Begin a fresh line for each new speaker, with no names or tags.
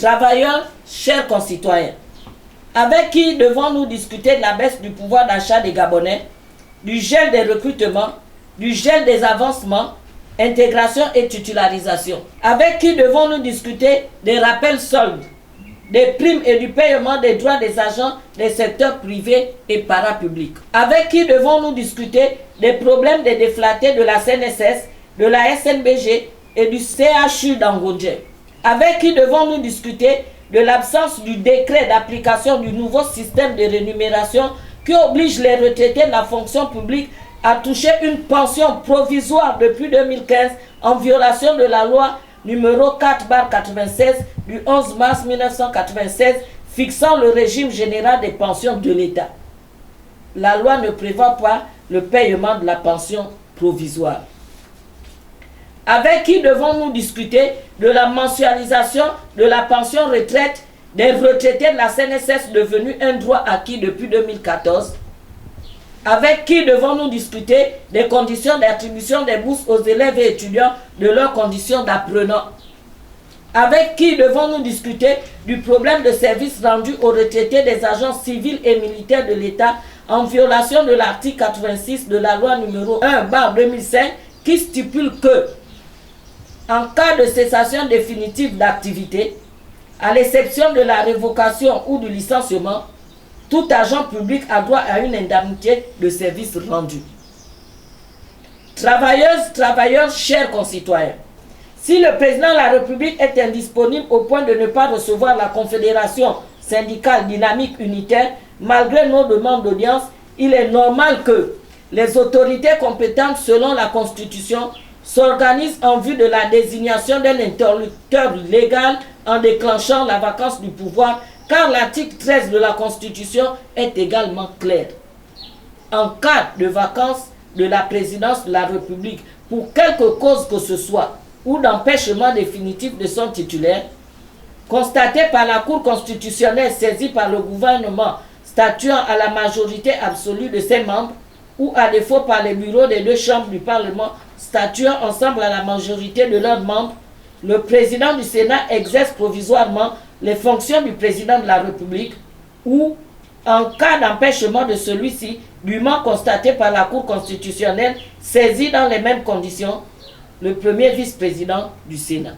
Travailleurs, chers concitoyens, avec qui devons-nous discuter de la baisse du pouvoir d'achat des Gabonais, du gel des recrutements, du gel des avancements, intégration et titularisation? Avec qui devons-nous discuter des rappels soldes, des primes et du paiement des droits des agents des secteurs privés et parapublics? Avec qui devons-nous discuter des problèmes des déflatés de la CNSS, de la SNBG et du CHU d'Angodje? Avec qui devons-nous discuter de l'absence du décret d'application du nouveau système de rémunération qui oblige les retraités de la fonction publique à toucher une pension provisoire depuis 2015 en violation de la loi numéro 4/96 du 11 mars 1996 fixant le régime général des pensions de l'État? La loi ne prévoit pas le paiement de la pension provisoire. Avec qui devons-nous discuter de la mensualisation de la pension retraite des retraités de la CNSS devenu un droit acquis depuis 2014? Avec qui devons-nous discuter des conditions d'attribution des bourses aux élèves et étudiants de leurs conditions d'apprenants? Avec qui devons-nous discuter du problème de services rendus aux retraités des agents civils et militaires de l'État en violation de l'article 86 de la loi numéro 1/2005 qui stipule que, en cas de cessation définitive d'activité, à l'exception de la révocation ou du licenciement, tout agent public a droit à une indemnité de service rendu. Travailleuses, travailleurs, chers concitoyens, si le président de la République est indisponible au point de ne pas recevoir la Confédération syndicale dynamique unitaire, malgré nos demandes d'audience, il est normal que les autorités compétentes selon la Constitution s'organisent en vue de la désignation d'un interlocuteur légal en déclenchant la vacance du pouvoir, car l'article 13 de la Constitution est également clair. En cas de vacance de la présidence de la République pour quelque cause que ce soit ou d'empêchement définitif de son titulaire, constaté par la Cour constitutionnelle saisie par le gouvernement statuant à la majorité absolue de ses membres, ou à défaut par les bureaux des deux chambres du Parlement statuant ensemble à la majorité de leurs membres, le président du Sénat exerce provisoirement les fonctions du président de la République ou, en cas d'empêchement de celui-ci, dûment constaté par la Cour constitutionnelle saisie dans les mêmes conditions, le premier vice-président du Sénat.